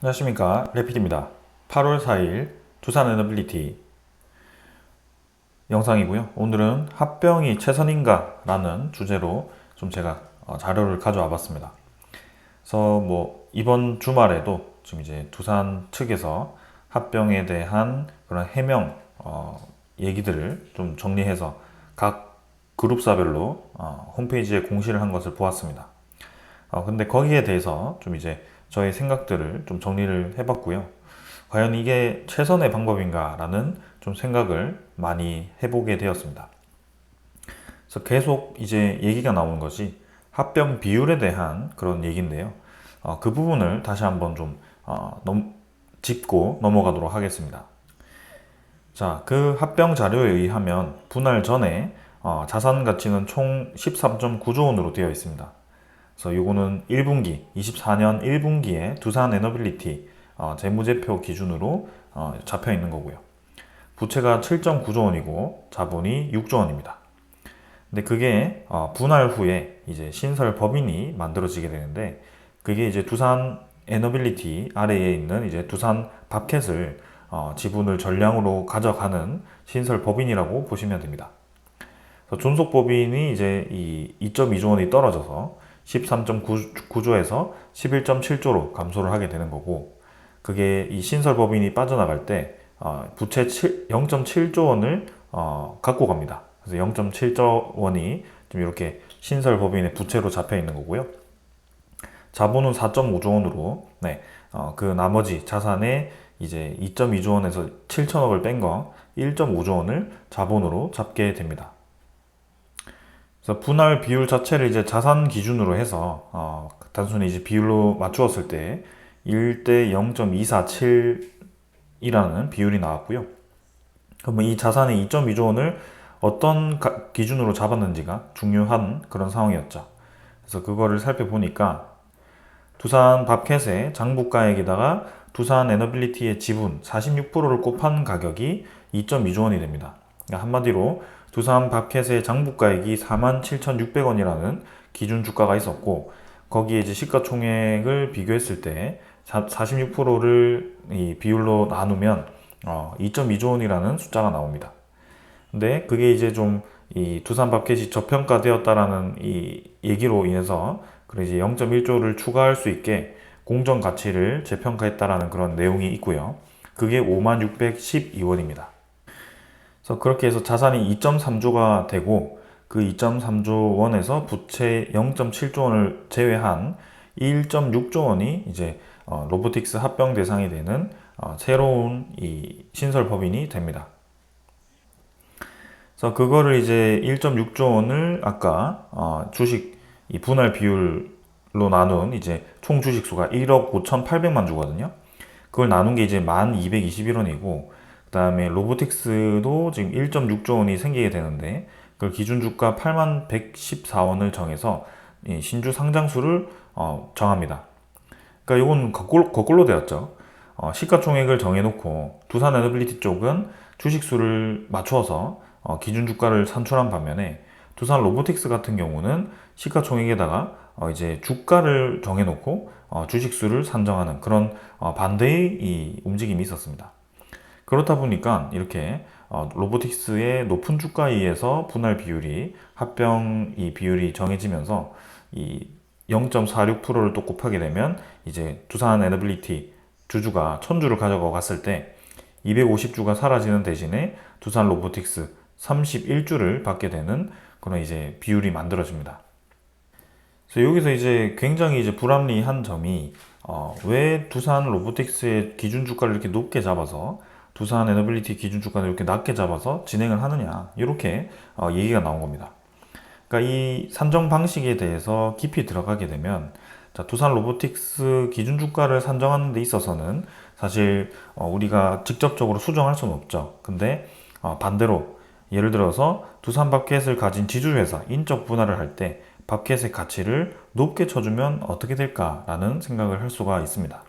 안녕하십니까, 레피드입니다. 8월 4일 두산 에너빌리티 영상이고요. 오늘은 합병이 최선인가 라는 주제로 좀 제가 자료를 가져와 봤습니다. 그래서 이번 주말에도 지금 이제 두산 측에서 합병에 대한 그런 해명 얘기들을 좀 정리해서 각 그룹사별로 홈페이지에 공시를 한 것을 보았습니다. 근데 거기에 대해서 좀 이제 저의 생각들을 좀 정리를 해봤고요. 과연 이게 최선의 방법인가라는 좀 생각을 많이 해보게 되었습니다. 그래서 계속 이제 얘기가 나오는 것이 합병 비율에 대한 그런 얘기인데요. 그 부분을 다시 한번 좀 짚고 넘어가도록 하겠습니다. 자, 그 합병 자료에 의하면 분할 전에 자산 가치는 총 13.9조 원으로 되어 있습니다. 그래서 요거는 1분기, 24년 1분기에 두산 에너빌리티 재무제표 기준으로 잡혀 있는 거고요. 부채가 7.9조 원이고 자본이 6조 원입니다. 근데 그게 분할 후에 이제 신설 법인이 만들어지게 되는데 그게 이제 두산 에너빌리티 아래에 있는 이제 두산 밥켓을 지분을 전량으로 가져가는 신설 법인이라고 보시면 됩니다. 존속 법인이 이제 이 2.2조 원이 떨어져서 13.9조에서 11.7조로 감소를 하게 되는 거고, 그게 이 신설 법인이 빠져나갈 때 부채 0.7조 원을 갖고 갑니다. 그래서 0.7조 원이 좀 이렇게 신설 법인의 부채로 잡혀 있는 거고요. 자본은 4.5조 원으로 그 나머지 자산의 이제 2.2조 원에서 7천억을 뺀 거 1.5조 원을 자본으로 잡게 됩니다. 그래서 분할 비율 자체를 이제 자산 기준으로 해서 단순히 이제 비율로 맞추었을 때 1대 0.247이라는 비율이 나왔고요. 그러면 이 자산의 2.2조 원을 어떤 기준으로 잡았는지가 중요한 그런 상황이었죠. 그래서 그거를 살펴보니까 두산 밥켓의 장부가액에다가 두산 에너빌리티의 지분 46%를 곱한 가격이 2.2조 원이 됩니다. 그러니까 한마디로 두산 밥켓의 장부가액이 47,600원이라는 기준 주가가 있었고, 거기에 이제 시가총액을 비교했을 때 46%를 이 비율로 나누면 2.2조 원이라는 숫자가 나옵니다. 근데 그게 이제 좀 이 두산 밥켓이 저평가되었다라는 이 얘기로 인해서 그래 이제 0.1조를 추가할 수 있게 공정 가치를 재평가했다라는 그런 내용이 있고요. 그게 56,612원입니다. 그래서 그렇게 해서 자산이 2.3조가 되고 그 2.3조 원에서 부채 0.7조 원을 제외한 1.6조 원이 이제 로보틱스 합병 대상이 되는 새로운 이 신설 법인이 됩니다. 그래서 그거를 이제 1.6조 원을 아까 주식 이 분할 비율로 나눈 이제 총 주식 수가 1억 5,800만 주거든요. 그걸 나눈 게 이제 1,221원이고, 그 다음에 로보틱스도 지금 1.6조 원이 생기게 되는데 그걸 기준 주가 81,114원을 정해서 이 신주 상장수를 정합니다. 그러니까 이건 거꾸로 되었죠. 시가총액을 정해놓고 두산 에너빌리티 쪽은 주식수를 맞춰서 기준 주가를 산출한 반면에 두산 로보틱스 같은 경우는 시가총액에다가 이제 주가를 정해놓고 주식수를 산정하는 그런 반대의 이 움직임이 있었습니다. 그렇다 보니까 이렇게 로보틱스의 높은 주가에 의해서 분할 비율이 합병 이 비율이 정해지면서 이 0.46%를 또 곱하게 되면 이제 두산 에너빌리티 주주가 1000주를 가져가 갔을 때 250주가 사라지는 대신에 두산 로보틱스 31주를 받게 되는 그런 이제 비율이 만들어집니다. 그래서 여기서 이제 굉장히 이제 불합리한 점이 왜 두산 로보틱스의 기준 주가를 이렇게 높게 잡아서 두산 에너빌리티 기준 주가를 이렇게 낮게 잡아서 진행을 하느냐, 이렇게 얘기가 나온 겁니다. 그러니까 이 산정 방식에 대해서 깊이 들어가게 되면, 자, 두산 로보틱스 기준 주가를 산정하는 데 있어서는 사실 우리가 직접적으로 수정할 수는 없죠. 근데 반대로 예를 들어서 두산 밥켓을 가진 지주회사 인적 분할을 할 때 밥켓의 가치를 높게 쳐주면 어떻게 될까라는 생각을 할 수가 있습니다.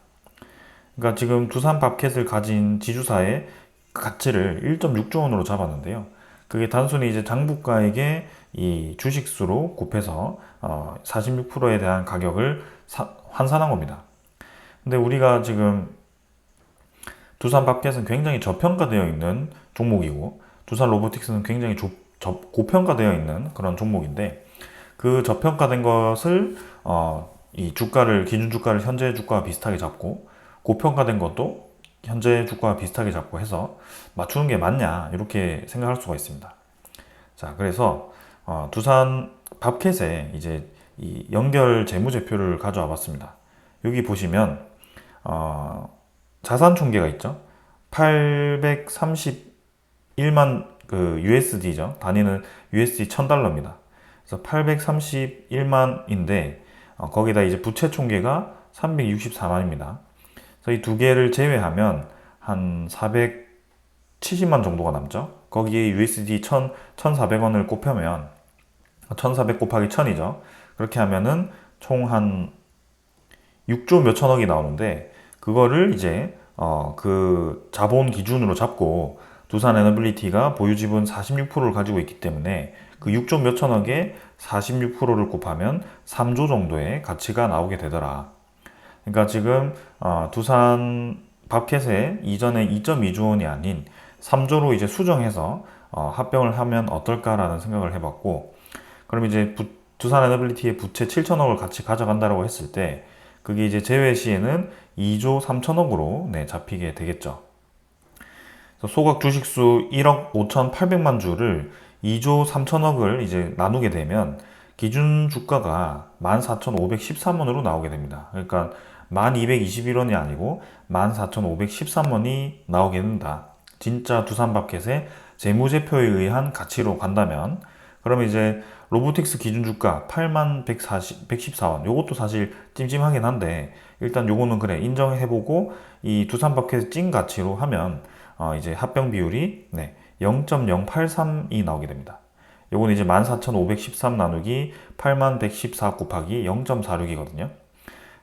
그러니까 지금 두산 밥켓을 가진 지주사의 가치를 1.6조 원으로 잡았는데요. 그게 단순히 이제 장부가액의 이 주식수로 곱해서 46%에 대한 가격을 환산한 겁니다. 근데 우리가 지금 두산밥켓은 굉장히 저평가되어 있는 종목이고 두산 로보틱스는 굉장히 고평가되어 있는 그런 종목인데 그 저평가된 것을 이 주가를 기준 주가를 현재 주가와 비슷하게 잡고 고평가된 것도 현재 주가와 비슷하게 잡고 해서 맞추는 게 맞냐 이렇게 생각할 수가 있습니다. 자, 그래서 두산 밥켓에 이제 이 연결 재무제표를 가져와 봤습니다. 여기 보시면 자산 총계가 있죠. 831만 그 USD죠. 단위는 USD 1000달러입니다. 그래서 831만인데 거기다 이제 부채 총계가 364만입니다. 그래서 이 두 개를 제외하면 한 470만 정도가 남죠. 거기에 USD 1,400원을 곱하면 1,400 곱하기 1000이죠. 그렇게 하면은 총 한 6조 몇천억이 나오는데 그거를 이제 그 자본 기준으로 잡고 두산 에너빌리티가 보유 지분 46%를 가지고 있기 때문에 그 6조 몇천억에 46%를 곱하면 3조 정도의 가치가 나오게 되더라. 그러니까 지금 두산 밥켓에 이전에 2.2조 원이 아닌 3조로 이제 수정해서 합병을 하면 어떨까라는 생각을 해봤고, 그럼 이제 두산 에너빌리티의 부채 7천억을 같이 가져간다고 했을 때 그게 이제 제외 시에는 2조 3천억으로 잡히게 되겠죠. 소각 주식수 1억 5,800만 주를 2조 3천억을 이제 나누게 되면 기준 주가가 14,513원으로 나오게 됩니다. 그러니까 1,221원이 아니고 14,513원이 나오게 된다. 진짜 두산밥켓의 재무제표에 의한 가치로 간다면 그러면 이제 로보틱스 기준 주가 81,114원 요것도 사실 찜찜하긴 한데 일단 요거는 그래 인정해보고 이 두산밥켓의 찐 가치로 하면 이제 합병 비율이 0.083이 나오게 됩니다. 요거는 이제 14,513 나누기 8114 곱하기 0.46이거든요.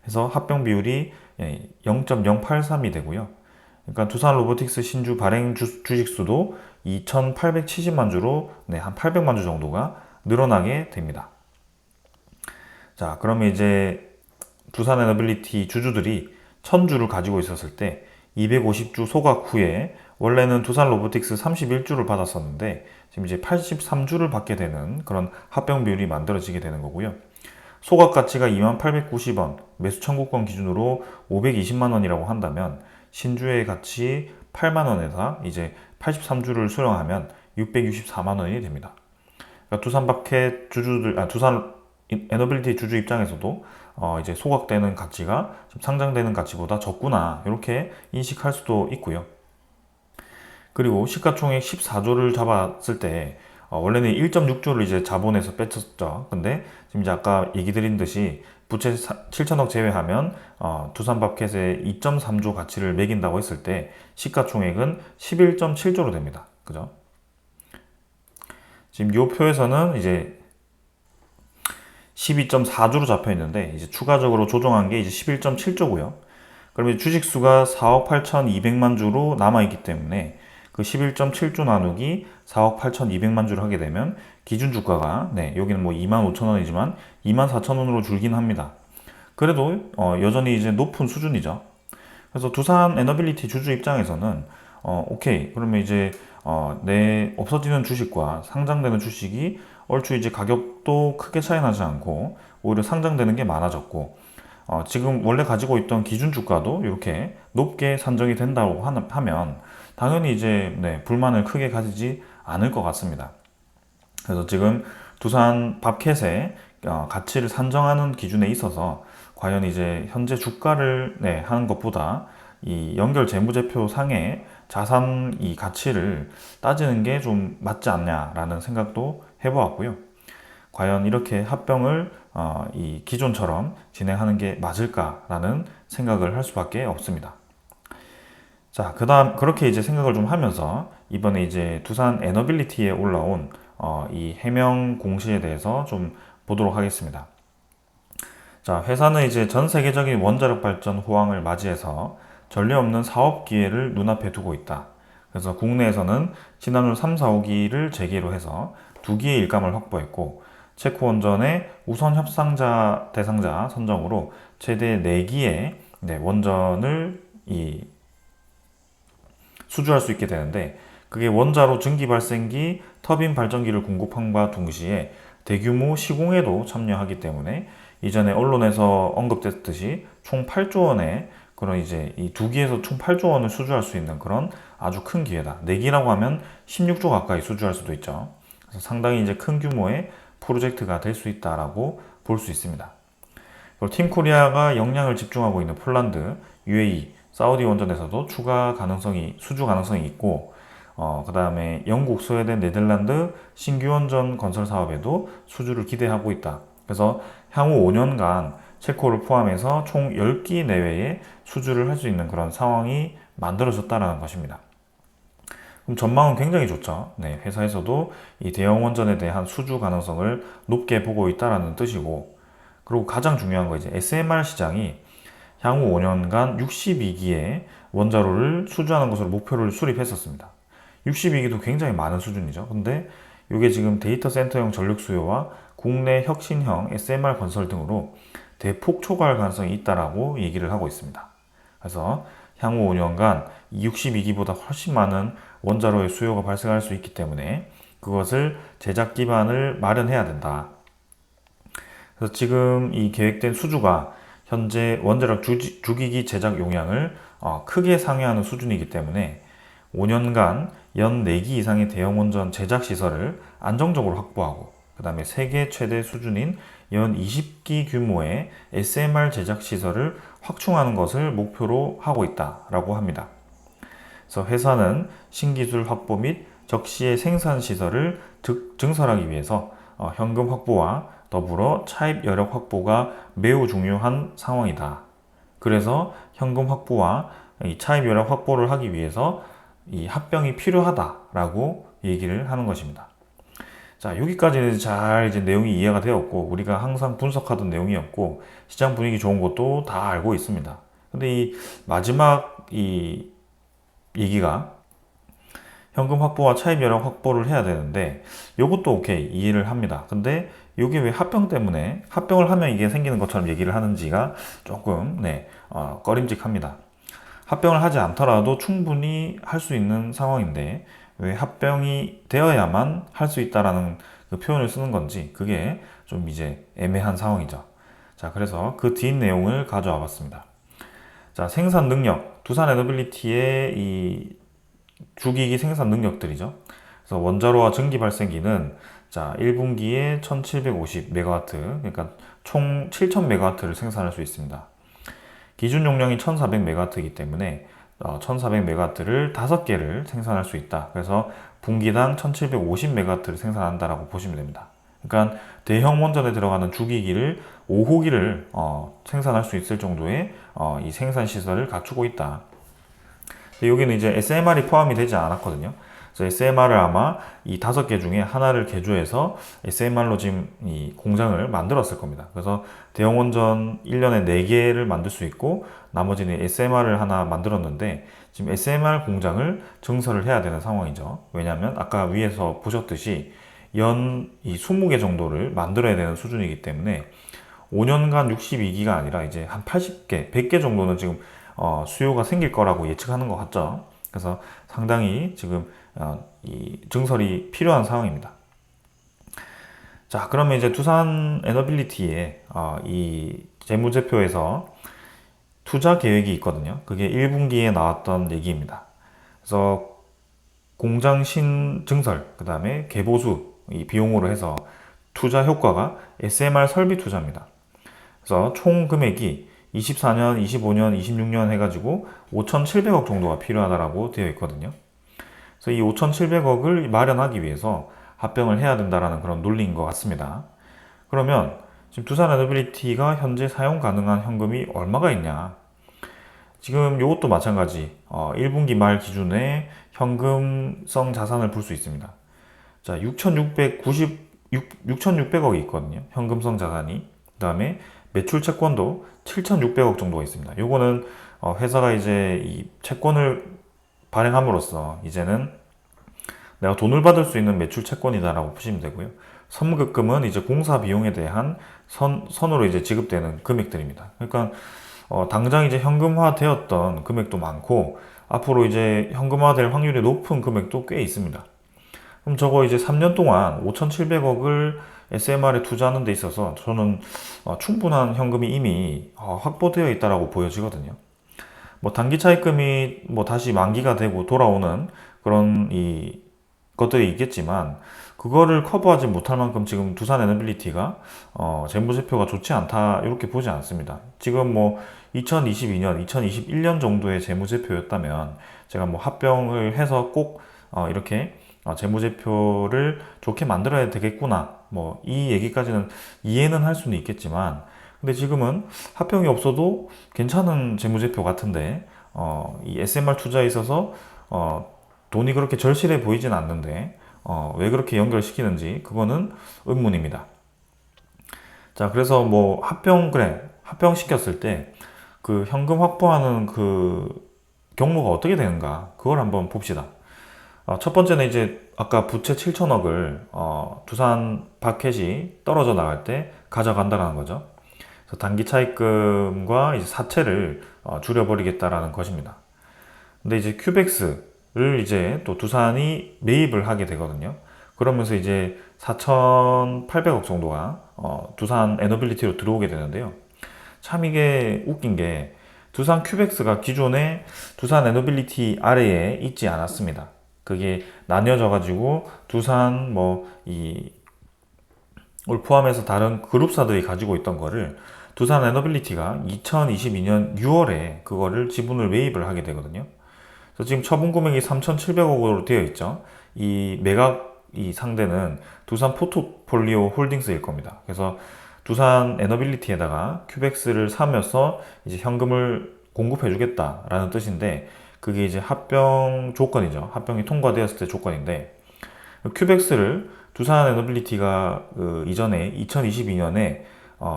그래서 합병 비율이 0.083이 되고요. 그러니까 두산 로보틱스 신주 발행 주식수도 2,870만 주로 한 800만 주 정도가 늘어나게 됩니다. 자, 그러면 이제 두산 에너빌리티 주주들이 1000주를 가지고 있었을 때 250주 소각 후에 원래는 두산 로보틱스 31주를 받았었는데 지금 이제 83주를 받게 되는 그런 합병 비율이 만들어지게 되는 거고요. 소각 가치가 2890원, 매수 청구권 기준으로 520만 원이라고 한다면 신주의 가치 8만 원에서 이제 83주를 수령하면 664만 원이 됩니다. 그러니까 두산 에너빌리티 주주 입장에서도 이제 소각되는 가치가 상장되는 가치보다 적구나 이렇게 인식할 수도 있고요. 그리고 시가총액 14조를 잡았을 때 원래는 1.6조를 이제 자본에서 뺐었죠. 근데 지금 이제 아까 얘기 드린 듯이 부채 7천억 제외하면 두산밥켓에 2.3조 가치를 매긴다고 했을 때 시가총액은 11.7조로 됩니다. 그죠? 지금 이 표에서는 이제 12.4조로 잡혀 있는데 이제 추가적으로 조정한 게 이제 11.7조고요. 그러면 주식수가 4억 8,200만 주로 남아있기 때문에 그 11.7조 나누기 4억 8,200만 주를 하게 되면 기준 주가가 여기는 뭐 25,000원이지만 24,000원으로 줄긴 합니다. 그래도 여전히 이제 높은 수준이죠. 그래서 두산 에너빌리티 주주 입장에서는 오케이 그러면 이제 내 없어지는 주식과 상장되는 주식이 얼추 이제 가격도 크게 차이 나지 않고 오히려 상장되는 게 많아졌고 지금 원래 가지고 있던 기준 주가도 이렇게 높게 산정이 된다고 하면 당연히 이제 불만을 크게 가지지 않을 것 같습니다. 그래서 지금 두산 밥켓의 가치를 산정하는 기준에 있어서 과연 이제 현재 주가를 하는 것보다 이 연결 재무제표 상의 자산 이 가치를 따지는 게 좀 맞지 않냐라는 생각도 해보았고요. 과연 이렇게 합병을 이 기존처럼 진행하는 게 맞을까라는 생각을 할 수밖에 없습니다. 자, 그다음 그렇게 이제 생각을 좀 하면서 이번에 이제 두산 에너빌리티에 올라온 이 해명 공시에 대해서 좀 보도록 하겠습니다. 자, 회사는 이제 전 세계적인 원자력 발전 호황을 맞이해서 전례 없는 사업 기회를 눈앞에 두고 있다. 그래서 국내에서는 지난주 3, 4호기를 재개로 해서 2기의 일감을 확보했고 체코원전의 우선 협상자 대상자 선정으로 최대 4기의 원전을 수주할 수 있게 되는데, 그게 원자로 증기 발생기, 터빈 발전기를 공급함과 동시에 대규모 시공에도 참여하기 때문에 이전에 언론에서 언급됐듯이 총 8조 원의 그런 이제 이 두 기에서 총 8조 원을 수주할 수 있는 그런 아주 큰 기회다. 네 기라고 하면 16조 가까이 수주할 수도 있죠. 그래서 상당히 이제 큰 규모의 프로젝트가 될 수 있다라고 볼 수 있습니다. 그리고 팀 코리아가 역량을 집중하고 있는 폴란드, UAE, 사우디 원전에서도 수주 가능성이 있고, 그 다음에 영국, 스웨덴, 네덜란드 신규 원전 건설 사업에도 수주를 기대하고 있다. 그래서 향후 5년간 체코를 포함해서 총 10기 내외에 수주를 할 수 있는 그런 상황이 만들어졌다는 것입니다. 그럼 전망은 굉장히 좋죠. 회사에서도 이 대형 원전에 대한 수주 가능성을 높게 보고 있다는 뜻이고, 그리고 가장 중요한 거 이제 SMR 시장이 향후 5년간 62기의 원자로를 수주하는 것으로 목표를 수립했었습니다. 62기도 굉장히 많은 수준이죠. 근데 이게 지금 데이터 센터형 전력 수요와 국내 혁신형 SMR 건설 등으로 대폭 초과할 가능성이 있다라고 얘기를 하고 있습니다. 그래서 향후 5년간 62기보다 훨씬 많은 원자로의 수요가 발생할 수 있기 때문에 그것을 제작 기반을 마련해야 된다. 그래서 지금 이 계획된 수주가 현재 원자력 주기기 제작 용량을 크게 상회하는 수준이기 때문에 5년간 연 4기 이상의 대형 원전 제작 시설을 안정적으로 확보하고, 그 다음에 세계 최대 수준인 연 20기 규모의 SMR 제작 시설을 확충하는 것을 목표로 하고 있다라고 합니다. 그래서 회사는 신기술 확보 및 적시의 생산 시설을 증설하기 위해서 현금 확보와 더불어 차입 여력 확보가 매우 중요한 상황이다. 그래서 현금 확보와 이 차입 여력 확보를 하기 위해서 이 합병이 필요하다라고 얘기를 하는 것입니다. 자, 여기까지는 잘 이제 내용이 이해가 되었고, 우리가 항상 분석하던 내용이었고, 시장 분위기 좋은 것도 다 알고 있습니다. 근데 이 마지막 이 얘기가 현금 확보와 차입 여력 확보를 해야 되는데, 이것도 오케이, 이해를 합니다. 근데 이게 왜 합병 때문에, 합병을 하면 이게 생기는 것처럼 얘기를 하는지가 조금 꺼림직합니다. 합병을 하지 않더라도 충분히 할 수 있는 상황인데 왜 합병이 되어야만 할 수 있다라는 그 표현을 쓰는 건지, 그게 좀 이제 애매한 상황이죠. 자, 그래서 그 뒷 내용을 가져와 봤습니다. 자, 생산 능력, 두산 에너빌리티의 이 주기기 생산 능력들이죠. 그래서 원자로와 전기 발생기는 자, 1분기에 1750메가와트, 그러니까 총 7000메가와트를 생산할 수 있습니다. 기준 용량이 1400메가와트이기 때문에 1400메가와트를 5개를 생산할 수 있다. 그래서 분기당 1750메가와트를 생산한다라고 보시면 됩니다. 그러니까 대형 원전에 들어가는 주기기를 5호기를 생산할 수 있을 정도의 이 생산 시설을 갖추고 있다. 여기는 이제 SMR이 포함이 되지 않았거든요. 그래서 SMR을 아마 이 5개 중에 하나를 개조해서 SMR로 지금 이 공장을 만들었을 겁니다. 그래서 대형 원전 1년에 4개를 만들 수 있고, 나머지는 SMR을 하나 만들었는데, 지금 SMR 공장을 증설을 해야 되는 상황이죠. 왜냐하면 아까 위에서 보셨듯이 연 이 20개 정도를 만들어야 되는 수준이기 때문에 5년간 62기가 아니라 이제 한 80개, 100개 정도는 지금 수요가 생길 거라고 예측하는 것 같죠. 그래서 상당히 지금 이 증설이 필요한 상황입니다. 자, 그러면 이제 두산 에너빌리티의 이 재무제표에서 투자 계획이 있거든요. 그게 1분기에 나왔던 얘기입니다. 그래서 공장 신증설, 그 다음에 개보수 이 비용으로 해서 투자 효과가 SMR 설비 투자입니다. 그래서 총 금액이 24년, 25년, 26년 해가지고 5,700억 정도가 필요하다라고 되어 있거든요. 그래서 이 5,700억을 마련하기 위해서 합병을 해야 된다라는 그런 논리인 것 같습니다. 그러면 지금 두산 에너빌리티가 현재 사용 가능한 현금이 얼마가 있냐? 지금 이것도 마찬가지 1분기 말 기준에 현금성 자산을 볼 수 있습니다. 자, 6,600억이 있거든요. 현금성 자산이. 그 다음에 매출 채권도 7,600억 정도가 있습니다. 요거는 회사가 이제 이 채권을 발행함으로써 이제는 내가 돈을 받을 수 있는 매출 채권이다라고 보시면 되고요. 선급금은 이제 공사 비용에 대한 선으로 이제 지급되는 금액들입니다. 그러니까 당장 이제 현금화 되었던 금액도 많고, 앞으로 이제 현금화될 확률이 높은 금액도 꽤 있습니다. 그럼 저거 이제 3년 동안 5,700억을 SMR에 투자하는 데 있어서 저는 충분한 현금이 이미 확보되어 있다라고 보여지거든요. 뭐 단기 차입금이 뭐 다시 만기가 되고 돌아오는 그런 이 것들이 있겠지만, 그거를 커버하지 못할 만큼 지금 두산 에너빌리티가 재무제표가 좋지 않다 이렇게 보지 않습니다. 지금 뭐 2022년, 2021년 정도의 재무제표였다면 제가 뭐 합병을 해서 꼭 이렇게 재무제표를 좋게 만들어야 되겠구나, 뭐 이 얘기까지는 이해는 할 수는 있겠지만, 근데 지금은 합병이 없어도 괜찮은 재무제표 같은데 이 SMR 투자에 있어서 돈이 그렇게 절실해 보이진 않는데 왜 그렇게 연결시키는지 그거는 의문입니다. 자, 그래서 뭐 합병시켰을 때 그 현금 확보하는 그 경로가 어떻게 되는가, 그걸 한번 봅시다. 첫 번째는 이제 아까 부채 7천억을 두산 파켓이 떨어져 나갈 때 가져간다라는 거죠. 그래서 단기 차입금과 이제 사채를 줄여버리겠다라는 것입니다. 근데 이제 큐백스를 이제 또 두산이 매입을 하게 되거든요. 그러면서 이제 4,800억 정도가 두산 에너빌리티로 들어오게 되는데요. 참 이게 웃긴 게, 두산 큐백스가 기존에 두산 에너빌리티 아래에 있지 않았습니다. 그게 나뉘어져 가지고 두산 뭐 이 올 포함해서 다른 그룹사들이 가지고 있던 거를 두산 에너빌리티가 2022년 6월에 그거를 지분을 매입을 하게 되거든요. 그래서 지금 처분 금액이 3,700억으로 되어 있죠. 이 매각 이 상대는 두산 포트폴리오 홀딩스일 겁니다. 그래서 두산 에너빌리티에다가 큐백스를 사면서 이제 현금을 공급해 주겠다라는 뜻인데, 그게 이제 합병 조건이죠. 합병이 통과되었을 때 조건인데, 큐백스를 두산 에너빌리티가 그 이전에 2022년에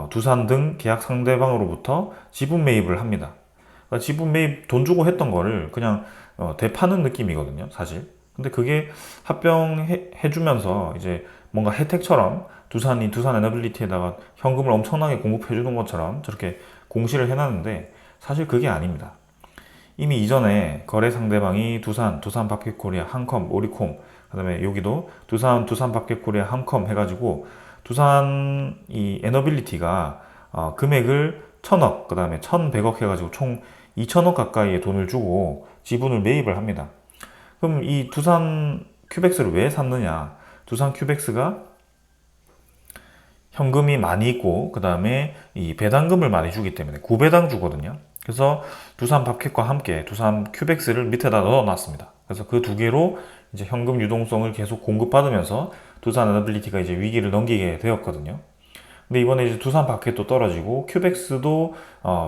두산 등 계약 상대방으로부터 지분 매입을 합니다. 그러니까 지분 매입 돈 주고 했던 거를 그냥 되파는 느낌이거든요, 사실. 근데 그게 합병해주면서 이제 뭔가 혜택처럼 두산 에너빌리티에다가 현금을 엄청나게 공급해주는 것처럼 저렇게 공시를 해놨는데, 사실 그게 아닙니다. 이미 이전에 거래 상대방이 두산 밥켓코리아, 한컴, 오리콤, 그다음에 여기도 두산 밥켓코리아, 한컴 해가지고 두산 이 에너빌리티가 금액을 1,000억, 그다음에 1,100억 해가지고 총 2,000억 가까이의 돈을 주고 지분을 매입을 합니다. 그럼 이 두산 큐백스를 왜 샀느냐? 두산 큐백스가 현금이 많이 있고 그 다음에 이 배당금을 많이 주기 때문에 고배당 주거든요. 그래서 두산 밥켓과 함께 두산 큐백스를 밑에다 넣어놨습니다. 그래서 그 두 개로 이제 현금 유동성을 계속 공급받으면서 두산 에너빌리티가 이제 위기를 넘기게 되었거든요. 근데 이번에 이제 두산 밥켓도 떨어지고 큐백스도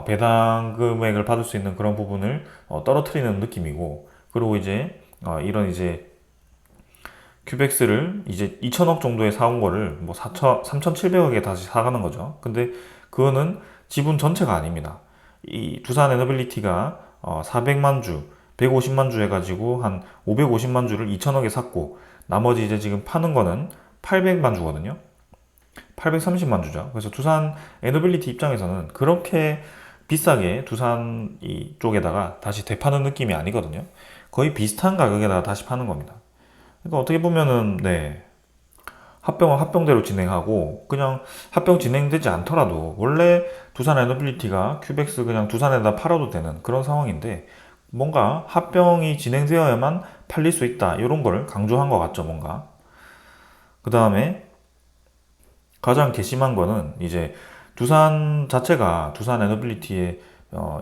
배당 금액을 받을 수 있는 그런 부분을 떨어뜨리는 느낌이고, 그리고 이제 이런 이제 큐백스를 이제 2천억 정도에 사온 거를 뭐 3,700억에 다시 사가는 거죠. 근데 그거는 지분 전체가 아닙니다. 이 두산 에너빌리티가 400만 주, 150만 주 해가지고 한 550만 주를 2천억에 샀고, 나머지 이제 지금 파는 거는 800만 주거든요. 830만 주죠. 그래서 두산 에너빌리티 입장에서는 그렇게 비싸게 두산 이쪽에다가 다시 되파는 느낌이 아니거든요. 거의 비슷한 가격에다가 다시 파는 겁니다. 그러니까 어떻게 보면은 합병은 합병대로 진행하고, 그냥 합병 진행되지 않더라도 원래 두산 에너빌리티가 큐백스 그냥 두산에다 팔아도 되는 그런 상황인데, 뭔가 합병이 진행되어야만 팔릴 수 있다 이런 걸 강조한 것 같죠, 뭔가. 그 다음에 가장 괘씸한 거는 이제 두산 자체가 두산 에너빌리티의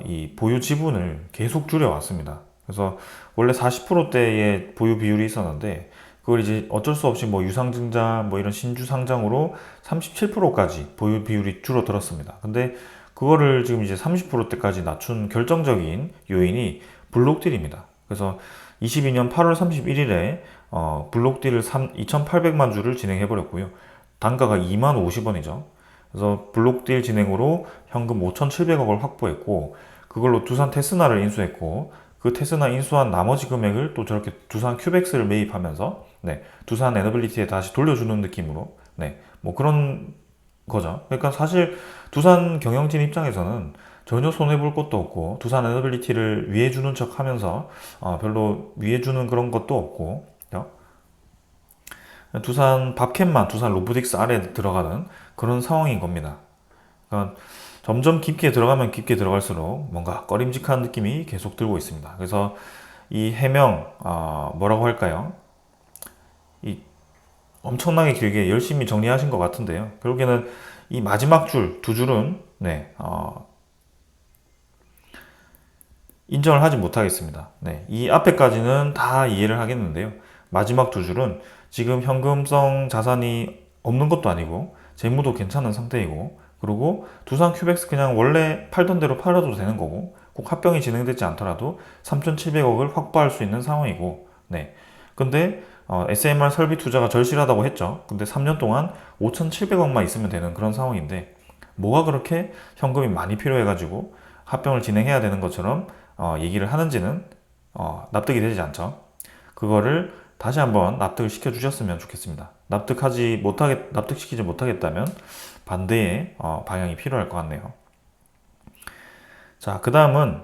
이 보유 지분을 계속 줄여왔습니다. 그래서 원래 40%대의 보유 비율이 있었는데, 그걸 이제 어쩔 수 없이 뭐 유상증자 뭐 이런 신주 상장으로 37%까지 보유 비율이 줄어들었습니다. 근데 그거를 지금 이제 30%대까지 낮춘 결정적인 요인이 블록딜입니다. 그래서 22년 8월 31일에 블록딜을 2,800만 주를 진행해 버렸고요. 단가가 2만 50원이죠. 그래서 블록딜 진행으로 현금 5,700억을 확보했고, 그걸로 두산 테스나를 인수했고, 그 테스나 인수한 나머지 금액을 또 저렇게 두산 큐백스를 매입하면서 두산 에너빌리티에 다시 돌려주는 느낌으로 뭐 그런 거죠. 그러니까 사실 두산 경영진 입장에서는 전혀 손해볼 것도 없고 두산 에너빌리티를 위해 주는 척 하면서 별로 위해 주는 그런 것도 없고 그죠? 두산 밥캔만 두산 로보틱스 아래에 들어가는 그런 상황인 겁니다. 그러니까 점점 깊게 들어가면 깊게 들어갈수록 뭔가 꺼림직한 느낌이 계속 들고 있습니다. 그래서 이 해명 뭐라고 할까요? 이 엄청나게 길게 열심히 정리하신 것 같은데요. 결국에는 이 마지막 줄 두 줄은 네, 인정을 하지 못하겠습니다. 네, 이 앞에까지는 다 이해를 하겠는데요. 마지막 두 줄은 지금 현금성 자산이 없는 것도 아니고 재무도 괜찮은 상태이고 그리고 두산 큐백스 그냥 원래 팔던 대로 팔아도 되는 거고 꼭 합병이 진행되지 않더라도 3,700억을 확보할 수 있는 상황이고 네. 근데 SMR 설비 투자가 절실하다고 했죠. 근데 3년 동안 5,700억만 있으면 되는 그런 상황인데 뭐가 그렇게 현금이 많이 필요해가지고 합병을 진행해야 되는 것처럼 얘기를 하는지는 납득이 되지 않죠. 그거를 다시 한번 납득을 시켜 주셨으면 좋겠습니다. 납득시키지 못하겠다면 반대의 방향이 필요할 것 같네요. 자, 그 다음은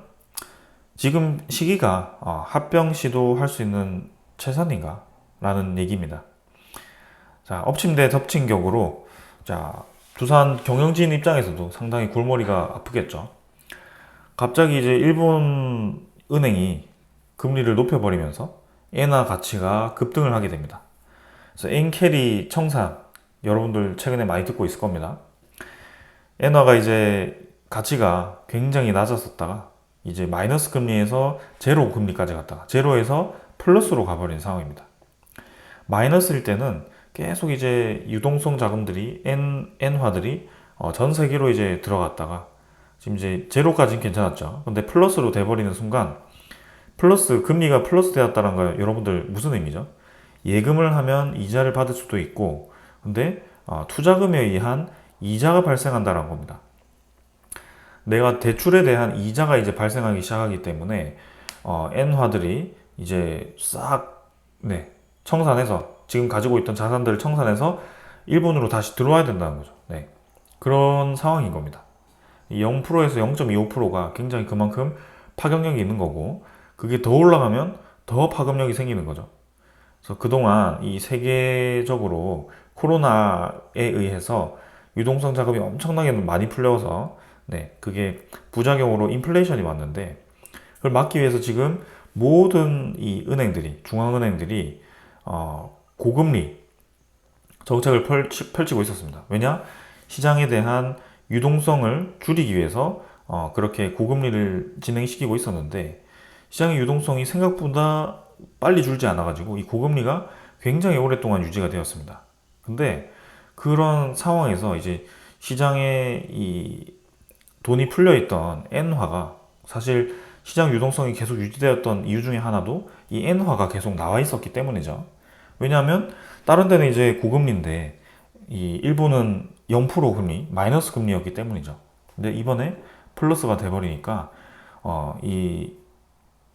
지금 시기가 합병 시도할 수 있는 최선인가? 라는 얘기입니다. 자, 엎침대 덮친 격으로 자, 두산 경영진 입장에서도 상당히 골머리가 아프겠죠. 갑자기 이제 일본 은행이 금리를 높여버리면서 엔화 가치가 급등을 하게 됩니다. 그래서 엔캐리 청산 여러분들 최근에 많이 듣고 있을 겁니다. 엔화가 이제 가치가 굉장히 낮았었다가 이제 마이너스 금리에서 제로 금리까지 갔다가 제로에서 플러스로 가버린 상황입니다. 마이너스일 때는 계속 이제 유동성 자금들이 엔화들이 전 세계로 이제 들어갔다가 지금 이제 제로까지는 괜찮았죠. 근데 플러스로 돼버리는 순간 금리가 플러스 되었다는 거 여러분들 무슨 의미죠? 예금을 하면 이자를 받을 수도 있고 근데 투자금에 의한 이자가 발생한다는 겁니다. 내가 대출에 대한 이자가 이제 발생하기 시작하기 때문에 엔화들이 이제 싹 네, 청산해서 지금 가지고 있던 자산들을 청산해서 일본으로 다시 들어와야 된다는 거죠. 네, 그런 상황인 겁니다. 0%에서 0.25%가 굉장히 그만큼 파급력이 있는 거고 그게 더 올라가면 더 파급력이 생기는 거죠. 그래서 그동안 이 세계적으로 코로나에 의해서 유동성 자금이 엄청나게 많이 풀려서 네, 그게 부작용으로 인플레이션이 왔는데 그걸 막기 위해서 지금 모든 이 은행들이 중앙은행들이 고금리 정책을 펼치고 있었습니다. 왜냐? 시장에 대한 유동성을 줄이기 위해서 그렇게 고금리를 진행시키고 있었는데 시장의 유동성이 생각보다 빨리 줄지 않아가지고 이 고금리가 굉장히 오랫동안 유지가 되었습니다. 근데 그런 상황에서 이제 시장에 이 돈이 풀려있던 엔화가 사실 시장 유동성이 계속 유지되었던 이유 중에 하나도 이 엔화가 계속 나와 있었기 때문이죠. 왜냐하면 다른 데는 이제 고금리인데 이 일본은 0% 금리, 마이너스 금리였기 때문이죠. 근데 이번에 플러스가 돼버리니까 이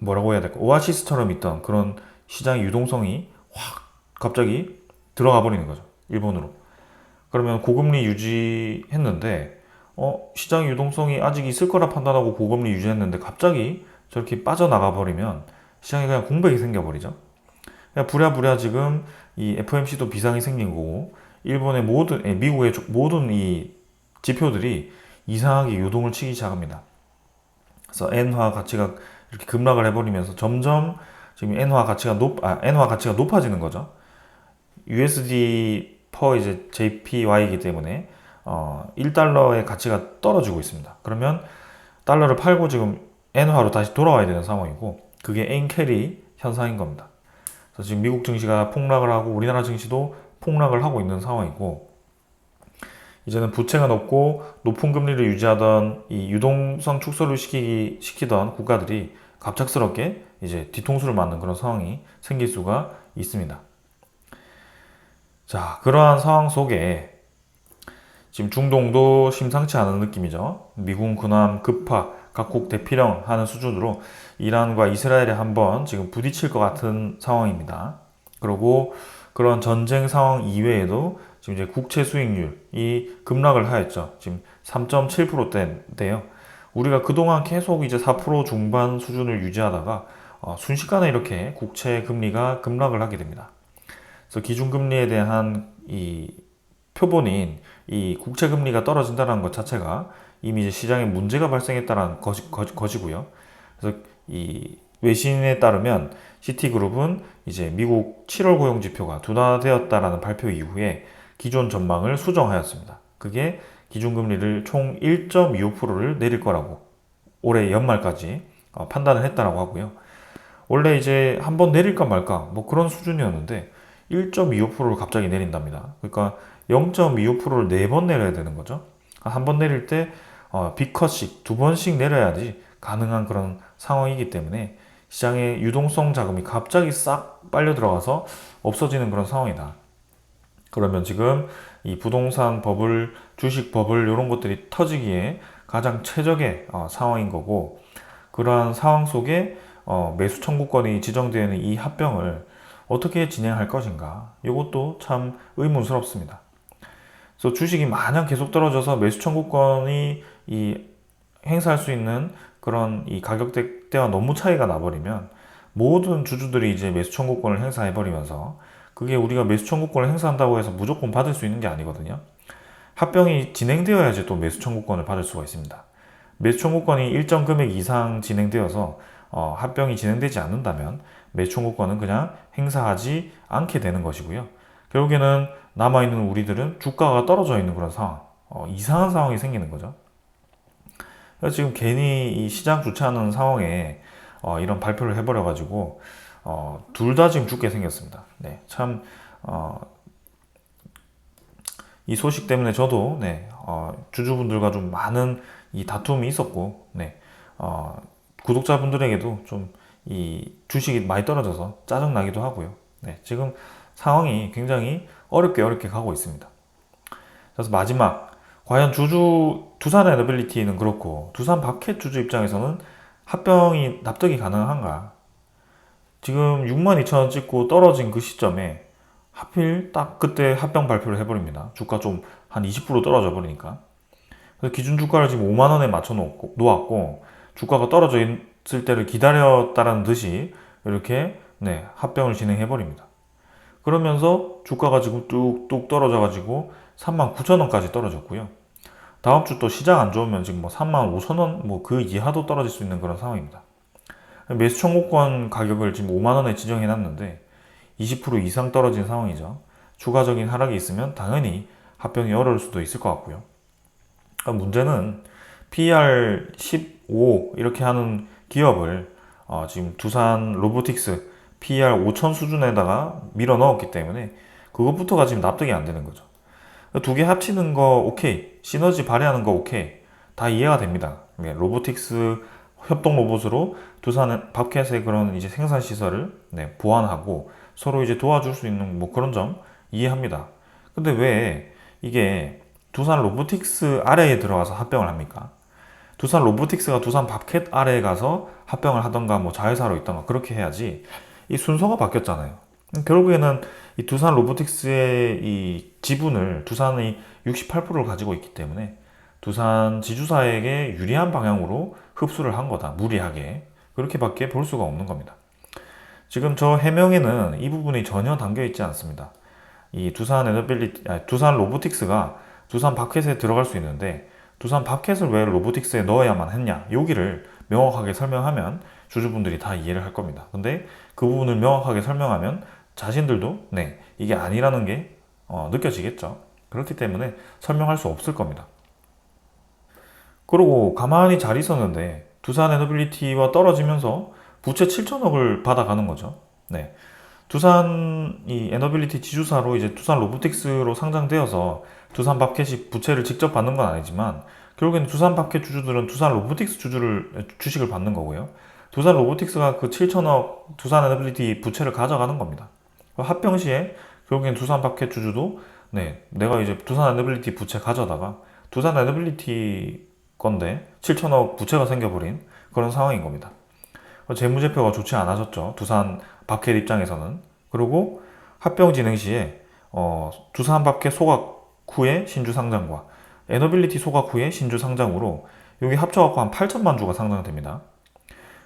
뭐라고 해야 될까? 오아시스처럼 있던 그런 시장의 유동성이 확 갑자기 들어가 버리는 거죠. 일본으로. 그러면 고금리 유지했는데 시장 유동성이 아직 있을 거라 판단하고 고금리 유지했는데 갑자기 저렇게 빠져나가 버리면 시장에 그냥 공백이 생겨 버리죠. 그냥 부랴부랴 지금 이 FOMC도 비상이 생긴 거고 일본의 미국의 모든 이 지표들이 이상하게 유동을 치기 시작합니다. 그래서 엔화 가치가 이렇게 급락을 해버리면서 점점 지금 엔화 가치가 높아지는 거죠. USD per 이제 JPY이기 때문에 1달러의 가치가 떨어지고 있습니다. 그러면 달러를 팔고 지금 엔화로 다시 돌아와야 되는 상황이고 그게 엔캐리 현상인 겁니다. 그래서 지금 미국 증시가 폭락을 하고 우리나라 증시도 폭락을 하고 있는 상황이고 이제는 부채가 높고 높은 금리를 유지하던 이 유동성 축소를 시키던 국가들이 갑작스럽게 이제 뒤통수를 맞는 그런 상황이 생길 수가 있습니다. 자, 그러한 상황 속에 지금 중동도 심상치 않은 느낌이죠. 미군 군함 급파, 각국 대피령 하는 수준으로 이란과 이스라엘에 한번 지금 부딪힐 것 같은 상황입니다. 그리고 그런 전쟁 상황 이외에도 지금 이제 국채 수익률이 급락을 하였죠. 지금 3.7%대인데요. 우리가 그동안 계속 이제 4% 중반 수준을 유지하다가 순식간에 이렇게 국채 금리가 급락을 하게 됩니다. 그래서 기준금리에 대한 이 표본인 이 국채 금리가 떨어진다는 것 자체가 이미 이제 시장에 문제가 발생했다는 것이고요. 그래서 이 외신에 따르면 시티그룹은 이제 미국 7월 고용 지표가 둔화되었다라는 발표 이후에 기존 전망을 수정하였습니다. 그게 기준금리를 총 1.25%를 내릴 거라고 올해 연말까지 판단을 했다라고 하고요. 원래 이제 한번 내릴까 말까 뭐 그런 수준이었는데 1.25%를 갑자기 내린답니다. 그러니까 0.25%를 4번 내려야 되는 거죠. 한 번 내릴 때 B컷씩 2번씩 내려야지 가능한 그런 상황이기 때문에 시장에 유동성 자금이 갑자기 싹 빨려 들어가서 없어지는 그런 상황이다. 그러면 지금 이 부동산 버블, 주식 버블 이런 것들이 터지기에 가장 최적의 상황인 거고, 그러한 상황 속에 매수 청구권이 지정되어 있는 이 합병을 어떻게 진행할 것인가, 이것도 참 의문스럽습니다. 그래서 주식이 마냥 계속 떨어져서 매수 청구권이 이 행사할 수 있는 그런 이 가격대와 너무 차이가 나버리면 모든 주주들이 이제 매수 청구권을 행사해버리면서, 그게 우리가 매수 청구권을 행사한다고 해서 무조건 받을 수 있는 게 아니거든요. 합병이 진행되어야지 또 매수 청구권을 받을 수가 있습니다. 매수 청구권이 일정 금액 이상 진행되어서 합병이 진행되지 않는다면 매수 청구권은 그냥 행사하지 않게 되는 것이고요. 결국에는 남아있는 우리들은 주가가 떨어져 있는 그런 상황, 이상한 상황이 생기는 거죠. 그래서 지금 괜히 이 시장 주체하는 상황에 이런 발표를 해버려가지고 둘 다 지금 죽게 생겼습니다. 네, 참 이 소식 때문에 저도 네, 주주분들과 좀 많은 이 다툼이 있었고, 네, 구독자분들에게도 좀 이 주식이 많이 떨어져서 짜증 나기도 하고요. 네, 지금 상황이 굉장히 어렵게 가고 있습니다. 그래서 마지막, 과연 두산 에너빌리티는 그렇고 두산 바켓 주주 입장에서는 합병이 납득이 가능한가? 지금 62,000원 찍고 떨어진 그 시점에 하필 딱 그때 합병 발표를 해버립니다. 주가 좀 한 20% 떨어져 버리니까. 그래서 기준 주가를 지금 5만 원에 맞춰 놓았고, 주가가 떨어져 있을 때를 기다렸다라는 듯이 이렇게 네, 합병을 진행해 버립니다. 그러면서 주가가 지금 뚝뚝 떨어져 가지고 39,000원까지 떨어졌고요. 다음 주 또 시장 안 좋으면 지금 뭐 35,000원 뭐 그 이하도 떨어질 수 있는 그런 상황입니다. 매수 청구권 가격을 지금 5만 원에 지정해 놨는데 20% 이상 떨어진 상황이죠. 추가적인 하락이 있으면 당연히 합병이 어려울 수도 있을 것 같고요. 그러니까 문제는 PER 15 이렇게 하는 기업을 지금 두산 로보틱스 PER 5,000 수준에다가 밀어 넣었기 때문에 그것부터가 지금 납득이 안 되는 거죠. 두 개 합치는 거 오케이, 시너지 발휘하는 거 오케이, 다 이해가 됩니다. 로보틱스 협동 로봇으로 두산 밥캣의 그런 이제 생산 시설을 네, 보완하고 서로 이제 도와줄 수 있는 뭐 그런 점 이해합니다. 근데 왜 이게 두산 로보틱스 아래에 들어가서 합병을 합니까? 두산 로보틱스가 두산 밥캣 아래에 가서 합병을 하던가 뭐 자회사로 있던가 그렇게 해야지. 이 순서가 바뀌었잖아요. 결국에는 이 두산 로보틱스의 이 지분을 두산이 68%를 가지고 있기 때문에 두산 지주사에게 유리한 방향으로 흡수를 한 거다. 무리하게. 그렇게밖에 볼 수가 없는 겁니다. 지금 저 해명에는 이 부분이 전혀 담겨 있지 않습니다. 이 두산 로보틱스가 두산 밥캣에 들어갈 수 있는데 두산 밥캣을 왜 로보틱스에 넣어야만 했냐, 여기를 명확하게 설명하면 주주분들이 다 이해를 할 겁니다. 근데 그 부분을 명확하게 설명하면 자신들도 네, 이게 아니라는 게 느껴지겠죠. 그렇기 때문에 설명할 수 없을 겁니다. 그리고 가만히 잘 있었는데 두산 에너빌리티와 떨어지면서 부채 7천억을 받아가는 거죠. 네. 두산 이 에너빌리티 지주사로 이제 두산 로보틱스로 상장되어서 두산 밥캣이 부채를 직접 받는 건 아니지만 결국에는 두산 밥캣 주주들은 두산 로보틱스 주식을 받는 거고요. 두산 로보틱스가 그 7천억 두산 에너빌리티 부채를 가져가는 겁니다. 합병 시에 결국엔 두산 밥캣 주주도 네, 내가 이제 두산 에너빌리티 부채 가져다가 두산 에너빌리티 건데 7천억 부채가 생겨버린 그런 상황인 겁니다. 재무제표가 좋지 않아졌죠. 두산 밥캣 입장에서는. 그리고 합병 진행 시에 두산 밥캣 소각 후에 신주 상장과 에너빌리티 소각 후에 신주 상장으로 여기 합쳐갖고 한 8천만 주가 상장됩니다.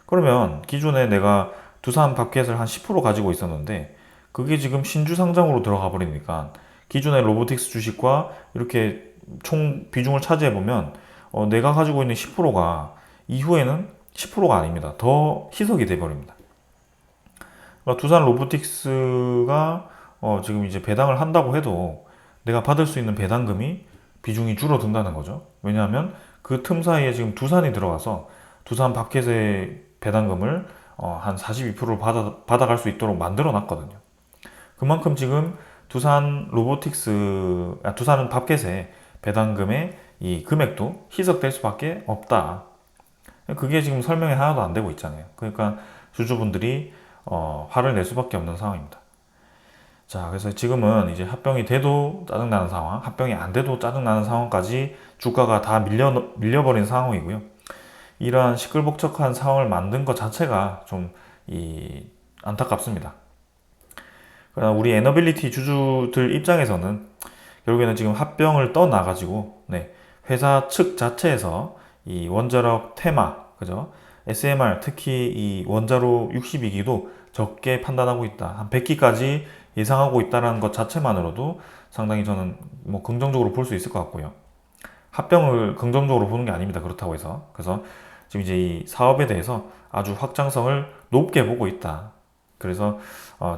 그러면 기존에 내가 두산 밥켓을 한 10% 가지고 있었는데 그게 지금 신주 상장으로 들어가 버리니까 기존의 로보틱스 주식과 이렇게 총 비중을 차지해 보면 내가 가지고 있는 10%가 이후에는 10%가 아닙니다. 더 희석이 돼 버립니다. 그러니까 두산 로보틱스가 지금 이제 배당을 한다고 해도 내가 받을 수 있는 배당금이 비중이 줄어든다는 거죠. 왜냐하면 그 틈 사이에 지금 두산이 들어가서 두산 밥켓의 배당금을 한 42%를 받아갈 수 있도록 만들어 놨거든요. 그만큼 지금 두산 밥켓의 배당금의 이 금액도 희석될 수밖에 없다. 그게 지금 설명이 하나도 안 되고 있잖아요. 그러니까 주주분들이 화를 낼 수밖에 없는 상황입니다. 자, 그래서 지금은 이제 합병이 돼도 짜증나는 상황, 합병이 안 돼도 짜증나는 상황까지 주가가 다 밀려버린 상황이고요. 이러한 시끌벅적한 상황을 만든 것 자체가 좀 안타깝습니다. 그러나 우리 에너빌리티 주주들 입장에서는 결국에는 지금 합병을 떠나가지고 회사 측 자체에서 이 원자력 테마, 그죠? SMR 특히 이 원자로 62기도 적게 판단하고 있다. 한 100기까지 예상하고 있다는 것 자체만으로도 상당히 저는 뭐 긍정적으로 볼 수 있을 것 같고요. 합병을 긍정적으로 보는 게 아닙니다. 그렇다고 해서. 그래서 지금 이제 이 사업에 대해서 아주 확장성을 높게 보고 있다. 그래서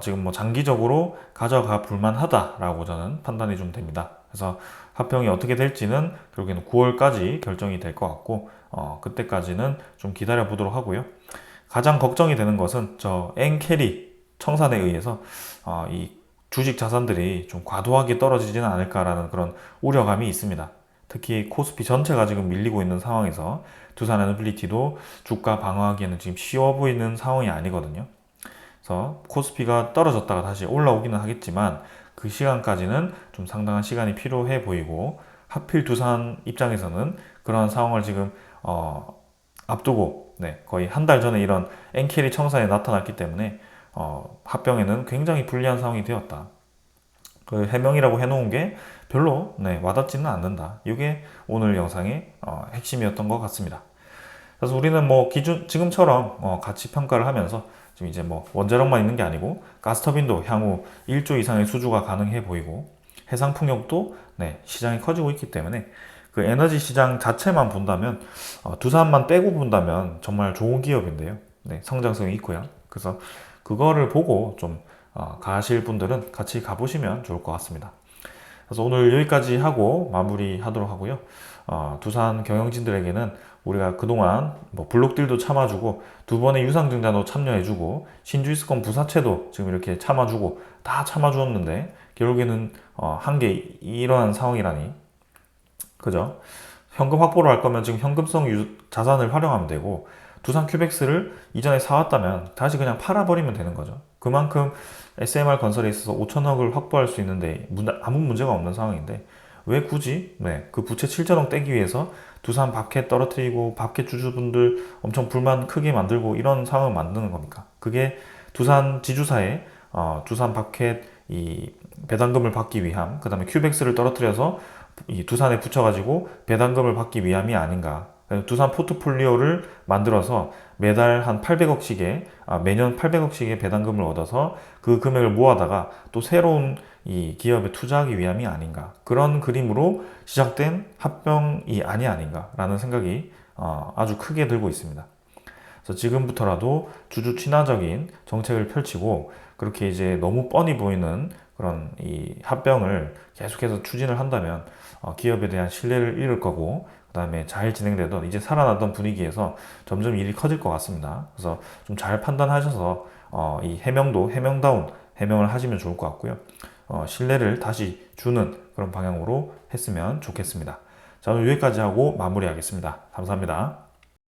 지금 뭐 장기적으로 가져가 볼만하다라고 저는 판단이 좀 됩니다. 그래서 합병이 어떻게 될지는 결국에는 9월까지 결정이 될 것 같고 그때까지는 좀 기다려 보도록 하고요. 가장 걱정이 되는 것은 저 엔캐리 청산에 의해서 이 주식 자산들이 좀 과도하게 떨어지지는 않을까라는 그런 우려감이 있습니다. 특히 코스피 전체가 지금 밀리고 있는 상황에서 두산에너빌리티도 주가 방어하기에는 지금 쉬워 보이는 상황이 아니거든요. 그래서 코스피가 떨어졌다가 다시 올라오기는 하겠지만 그 시간까지는 좀 상당한 시간이 필요해 보이고 하필 두산 입장에서는 그런 상황을 지금 앞두고 거의 한 달 전에 이런 엔캐리 청산이 나타났기 때문에 합병에는 굉장히 불리한 상황이 되었다. 그 해명이라고 해놓은 게 별로 와닿지는 않는다. 이게 오늘 영상의 핵심이었던 것 같습니다. 그래서 우리는 뭐 지금처럼 가치 평가를 하면서 지금 이제 뭐 원자력만 있는 게 아니고 가스터빈도 향후 1조 이상의 수주가 가능해 보이고 해상풍력도 시장이 커지고 있기 때문에 그 에너지 시장 자체만 본다면 두산만 빼고 본다면 정말 좋은 기업인데요. 성장성이 있고요. 그래서 그거를 보고 좀 가실 분들은 같이 가보시면 좋을 것 같습니다. 그래서 오늘 여기까지 하고 마무리하도록 하고요. 두산 경영진들에게는 우리가 그동안 뭐 블록딜도 참아주고 2번의 유상증자도 참여해주고 신주이스콘 부사채도 지금 이렇게 참아주고 다 참아주었는데 결국에는 한 게 이러한 상황이라니, 그죠? 현금 확보를 할 거면 지금 현금성 자산을 활용하면 되고 두산 큐백스를 이전에 사왔다면 다시 그냥 팔아버리면 되는 거죠. 그만큼 SMR 건설에 있어서 5천억을 확보할 수 있는데 아무 문제가 없는 상황인데 왜 굳이 그 부채 7천억 떼기 위해서 두산 밥켓 떨어뜨리고 밥켓 주주분들 엄청 불만 크게 만들고 이런 상황을 만드는 겁니까? 그게 두산 지주사의 두산 밥켓 이 배당금을 받기 위함, 그 다음에 큐백스를 떨어뜨려서 이 두산에 붙여가지고 배당금을 받기 위함이 아닌가. 두산 포트폴리오를 만들어서 매달 한 800억씩의 매년 800억씩의 배당금을 얻어서 그 금액을 모아다가 또 새로운 이 기업에 투자하기 위함이 아닌가, 그런 그림으로 시작된 합병이 아닌가라는 생각이 아주 크게 들고 있습니다. 그래서 지금부터라도 주주 친화적인 정책을 펼치고 그렇게 이제 너무 뻔히 보이는 그런 이 합병을 계속해서 추진을 한다면 기업에 대한 신뢰를 잃을 거고 그 다음에 잘 진행되던 이제 살아나던 분위기에서 점점 일이 커질 것 같습니다. 그래서 좀 잘 판단하셔서 이 해명다운 해명을 하시면 좋을 것 같고요. 신뢰를 다시 주는 그런 방향으로 했으면 좋겠습니다. 자, 오늘 여기까지 하고 마무리하겠습니다. 감사합니다.